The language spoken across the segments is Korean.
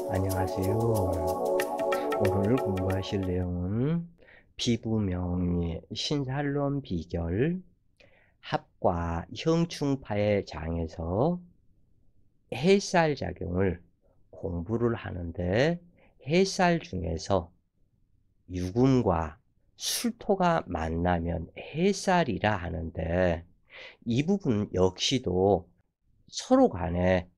안녕하세요. 오늘 공부하실 내용은 피부명리, 신살롬 비결, 합과 형충파의 장에서 해살 작용을 공부를 하는데, 해살 중에서 유금과 술토가 만나면 해살이라 하는데, 이 부분 역시도 서로 간에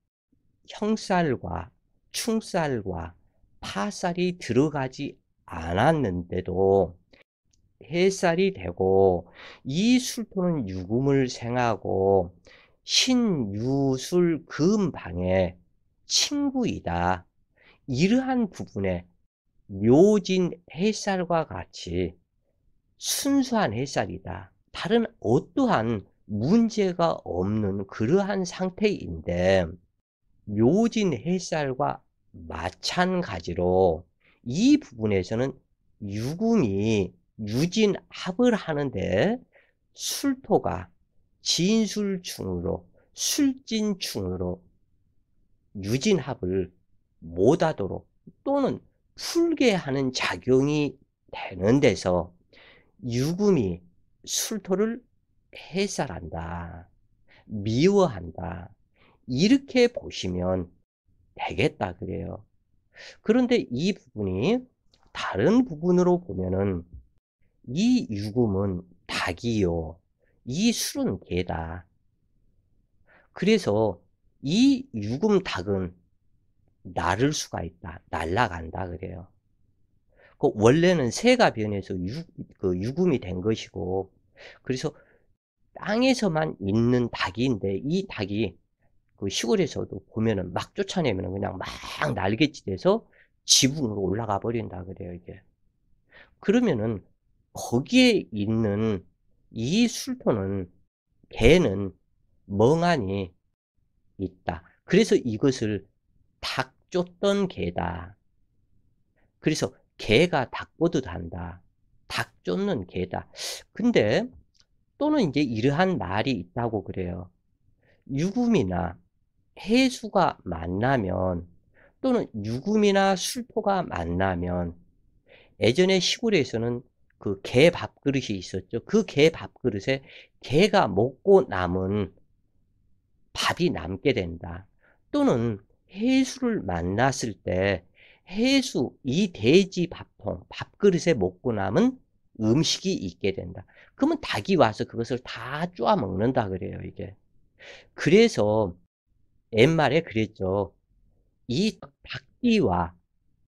형살과 충살과 파살이 들어가지 않았는데도 해살이 되고, 이 술토는 유금을 생하고 신유술 금방의 친구이다. 이러한 부분에 묘진 해살과 같이 순수한 해살이다. 다른 어떠한 문제가 없는 그러한 상태인데, 묘진 해살과 마찬가지로 이 부분에서는 유금이 유진합을 하는데, 술토가 진술충으로 술진충으로 유진합을 못하도록 또는 풀게 하는 작용이 되는 데서 유금이 술토를 해살한다, 미워한다, 이렇게 보시면 되겠다 그래요. 그런데 이 부분이 다른 부분으로 보면은 이 유금은 닭이요, 이 술은 개다. 그래서 이 유금 닭은 날을 수가 있다, 날아간다 그래요. 그 원래는 새가 변해서 유금이 된 것이고, 그래서 땅에서만 있는 닭인데, 이 닭이 그 시골에서도 보면은 막 쫓아내면은 그냥 막 날갯짓해서 지붕으로 올라가 버린다 그래요, 이게. 그러면은 거기에 있는 이 술토는, 개는 멍하니 있다. 그래서 이것을 닭 쫓던 개다. 그래서 개가 닭보듯 한다. 닭 쫓는 개다. 근데 또는 이제 이러한 말이 있다고 그래요. 유금이나 해수가 만나면, 또는 유금이나 술토가 만나면, 예전에 시골에서는 그 개 밥그릇이 있었죠. 그 개 밥그릇에 개가 먹고 남은 밥이 남게 된다. 또는 해수를 만났을 때 해수, 이 돼지 밥통, 밥그릇에 먹고 남은 음식이 있게 된다. 그러면 닭이 와서 그것을 다 쪼아 먹는다 그래요, 이게. 그래서 옛말에 그랬죠. 이 닭띠와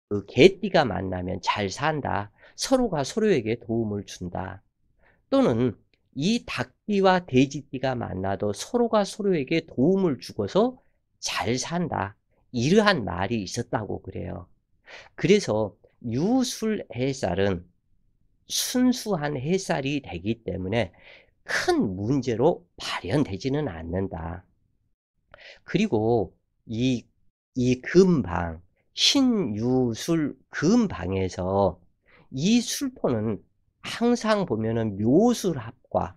그 개띠가 만나면 잘 산다. 서로가 서로에게 도움을 준다. 또는 이 닭띠와 돼지띠가 만나도 서로가 서로에게 도움을 주고서 잘 산다. 이러한 말이 있었다고 그래요. 그래서 유술해살은 순수한 해살이 되기 때문에 큰 문제로 발현되지는 않는다. 그리고 이 금방, 신유술 금방에서 이 술토는 항상 보면은 묘술합과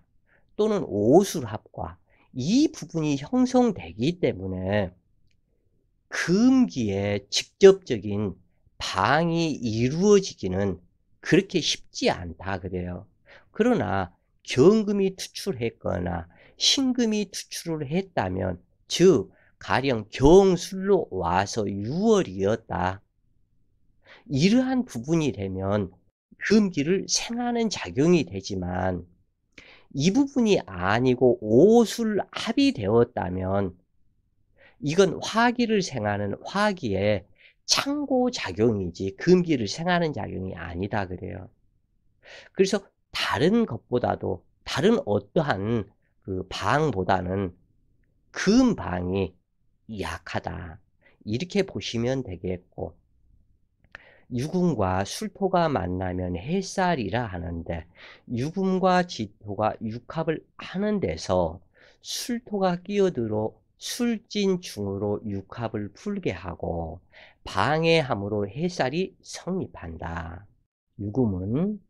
또는 오술합과 이 부분이 형성되기 때문에 금기에 직접적인 방이 이루어지기는 그렇게 쉽지 않다 그래요. 그러나 경금이 투출했거나 신금이 투출을 했다면, 즉 가령 경술로 와서 유월이었다, 이러한 부분이 되면 금기를 생하는 작용이 되지만, 이 부분이 아니고 오술합이 되었다면 이건 화기를 생하는 화기의 창고작용이지 금기를 생하는 작용이 아니다 그래요. 그래서 다른 것보다도, 다른 어떠한 그 방보다는 금방이 약하다, 이렇게 보시면 되겠고, 유금과 술토가 만나면 해살이라 하는데, 유금과 지토가 육합을 하는 데서 술토가 끼어들어 술진충으로 육합을 풀게 하고 방해함으로 해살이 성립한다. 유금은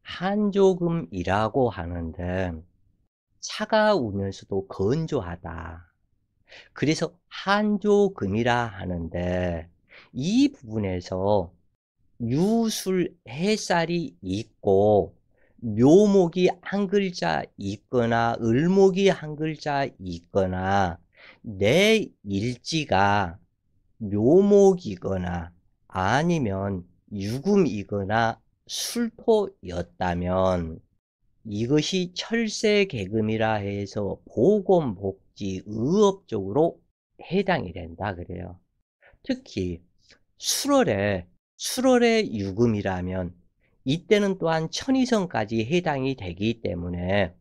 한조금이라고 하는데, 차가우면서도 건조하다. 그래서 한조금이라 하는데, 이 부분에서 유술 해살이 있고 묘목이 한 글자 있거나 을목이 한 글자 있거나 내 일지가 묘목이거나 아니면 유금이거나 술토였다면 이것이 철새계금이라 해서 보건복지의업 쪽으로 해당이 된다 그래요. 특히 술월에 유금이라면 이때는 또한 천이성까지 해당이 되기 때문에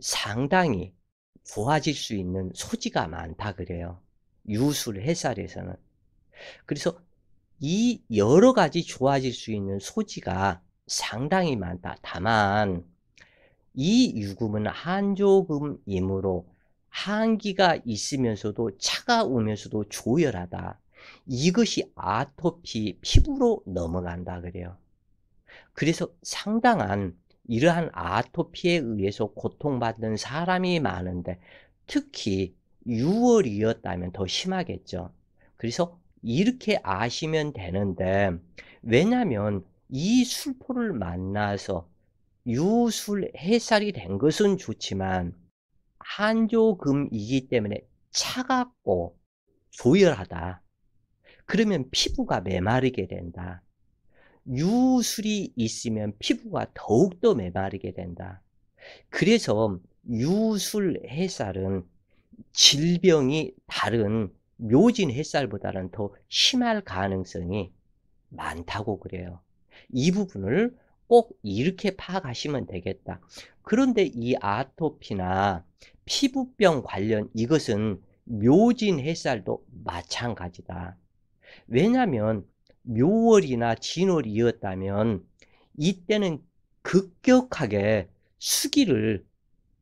상당히 좋아질 수 있는 소지가 많다 그래요. 유술 해살에서는. 그래서 이 여러 가지 좋아질 수 있는 소지가 상당히 많다. 다만 이 유금은 한조금이므로 한기가 있으면서도 차가우면서도 조열하다. 이것이 아토피 피부로 넘어간다 그래요. 그래서 상당한 이러한 아토피에 의해서 고통받는 사람이 많은데 특히 6월이었다면 더 심하겠죠. 그래서 이렇게 아시면 되는데 왜냐하면 이 술토를 만나서 유술 해살이 된 것은 좋지만 한조금이기 때문에 차갑고 조열하다. 그러면 피부가 메마르게 된다. 유술이 있으면 피부가 더욱더 메마르게 된다. 그래서 유술 해살은 질병이 다른 묘진 해살보다는 더 심할 가능성이 많다고 그래요. 이 부분을 꼭 이렇게 파악하시면 되겠다. 그런데 이 아토피나 피부병 관련 이것은 묘진 해살도 마찬가지다. 왜냐하면 묘월이나 진월이었다면 이때는 급격하게 수기를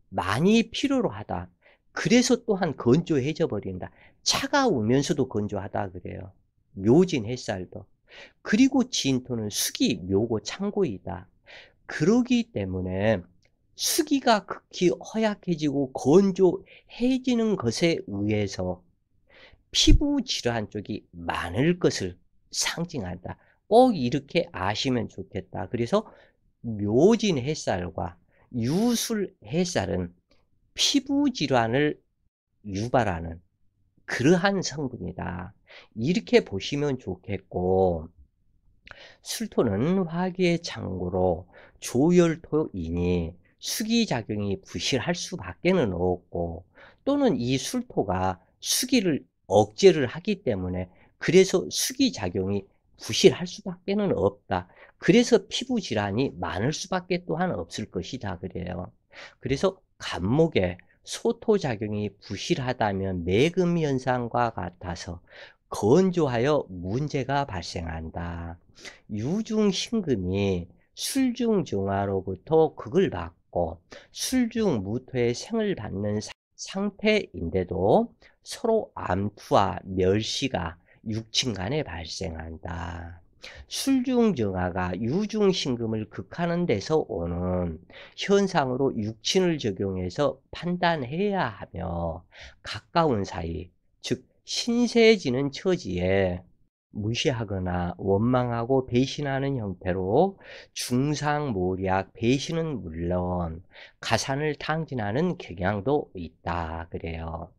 많이 필요로 하다. 그래서 또한 건조해져 버린다. 차가우면서도 건조하다 그래요. 묘진 햇살도. 그리고 진토는 수기, 묘고, 창고이다. 그러기 때문에 수기가 극히 허약해지고 건조해지는 것에 의해서 피부 질환 쪽이 많을 것을 상징한다. 꼭 이렇게 아시면 좋겠다. 그래서 묘진 햇살과 유술 햇살은 피부 질환을 유발하는 그러한 성분이다. 이렇게 보시면 좋겠고 술토는 화기의 창고로 조열토이니 수기작용이 부실할 수밖에는 없고 또는 이 술토가 수기를 억제를 하기 때문에 그래서 수기작용이 부실할 수밖에는 없다. 그래서 피부 질환이 많을 수밖에 또한 없을 것이다 그래요. 그래서 간목에 소토작용이 부실하다면 매금 현상과 같아서 건조하여 문제가 발생한다. 유중신금이 술중정화로부터 극을 받고 술중무토의 생을 받는 상태인데도 서로 암투와 멸시가 육친 간에 발생한다. 술중정화가 유중신금을 극하는 데서 오는 현상으로 육친을 적용해서 판단해야 하며 가까운 사이, 즉 신세지는 처지에 무시하거나 원망하고 배신하는 형태로 중상모략 배신은 물론 가산을 탕진하는 경향도 있다 그래요.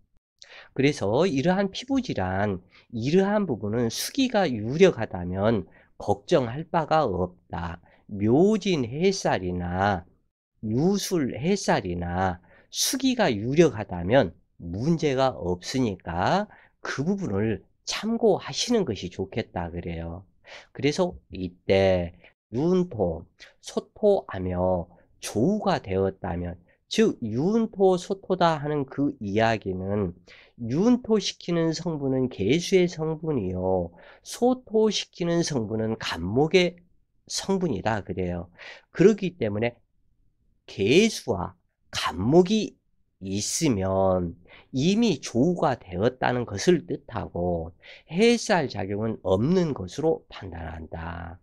그래서 이러한 피부질환, 이러한 부분은 수기가 유력하다면 걱정할 바가 없다. 묘진 해살이나 유술 해살이나 수기가 유력하다면 문제가 없으니까 그 부분을 참고하시는 것이 좋겠다 그래요. 그래서 이때 윤토, 소토하며 조우가 되었다면 즉 윤토, 소토다 하는 그 이야기는 윤토시키는 성분은 개수의 성분이요 소토시키는 성분은 간목의 성분이다 그래요. 그렇기 때문에 개수와 간목이 있으면 이미 조우가 되었다는 것을 뜻하고 해살 작용은 없는 것으로 판단한다.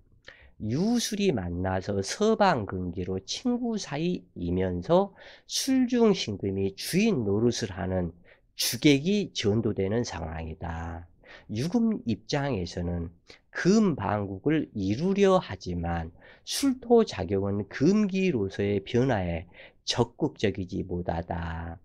유술이 만나서 서방근기로 친구 사이이면서 술중신금이 주인 노릇을 하는 주객이 전도되는 상황이다. 유금 입장에서는 금방국을 이루려 하지만 술토 작용은 금기로서의 변화에 적극적이지 못하다.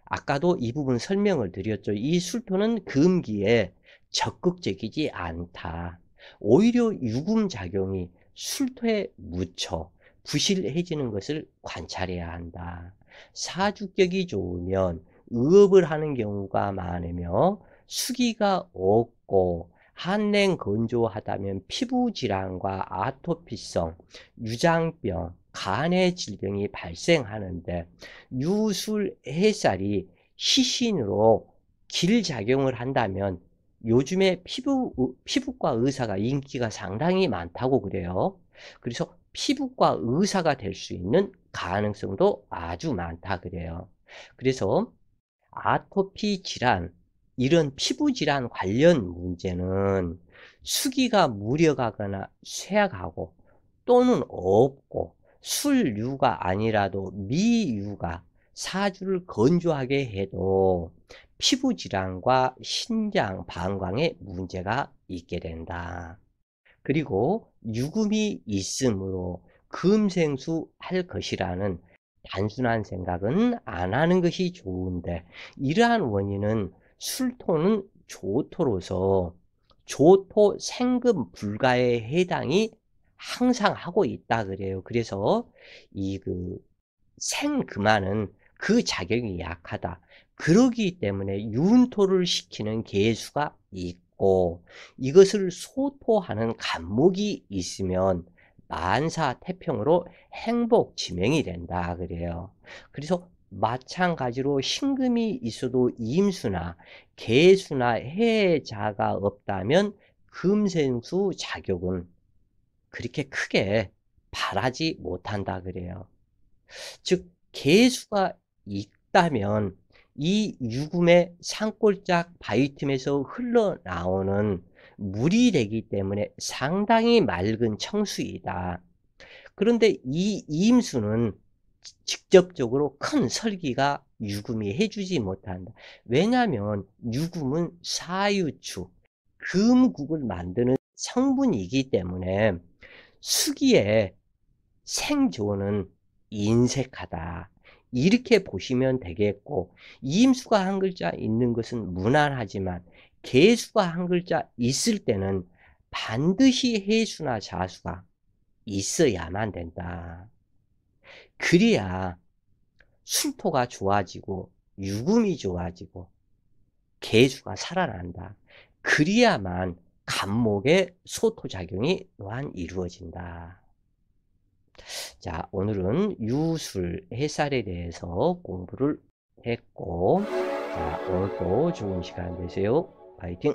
아까도 이 부분 설명을 드렸죠. 이 술토는 금기에 적극적이지 않다. 오히려 유금작용이 술토에 묻혀 부실해지는 것을 관찰해야 한다. 사주격이 좋으면 의업을 하는 경우가 많으며 수기가 없고 한냉 건조하다면 피부질환과 아토피성, 유장병, 간의 질병이 발생하는데 유술 해살이 시신으로 길작용을 한다면 요즘에 피부과 의사가 인기가 상당히 많다고 그래요. 그래서 피부과 의사가 될 수 있는 가능성도 아주 많다 그래요. 그래서 아토피 질환, 이런 피부 질환 관련 문제는 수기가 무력하거나 쇠약하고 또는 없고 술유가 아니라도 미유가 사주를 건조하게 해도 피부 질환과 신장, 방광에 문제가 있게 된다. 그리고 유금이 있으므로 금생수 할 것이라는 단순한 생각은 안 하는 것이 좋은데, 이러한 원인은 술토는 조토로서 조토 생금 불가에 해당이 항상 하고 있다 그래요. 그래서 이 생금화는 그 작용이 약하다. 그러기 때문에 윤토를 시키는 계수가 있고 이것을 소토하는 간목이 있으면 만사태평으로 행복지명이 된다 그래요. 그래서 마찬가지로 신금이 있어도 임수나 계수나 해자가 없다면 금생수 작용은 그렇게 크게 바라지 못한다 그래요. 즉 계수가 있다면 이 유금의 산골짝 바위 틈에서 흘러나오는 물이 되기 때문에 상당히 맑은 청수이다. 그런데 이 임수는 직접적으로 큰 설기가 유금이 해주지 못한다. 왜냐하면 유금은 사유축, 금국을 만드는 성분이기 때문에 수기에 생조는 인색하다. 이렇게 보시면 되겠고, 임수가 한 글자 있는 것은 무난하지만 계수가 한 글자 있을 때는 반드시 해수나 자수가 있어야만 된다. 그래야 술토가 좋아지고 유금이 좋아지고 계수가 살아난다. 그래야만 간목의 소토작용이 또한 이루어진다. 자, 오늘은 유술, 해살에 대해서 공부를 했고, 자, 오늘도 좋은 시간 되세요. 파이팅!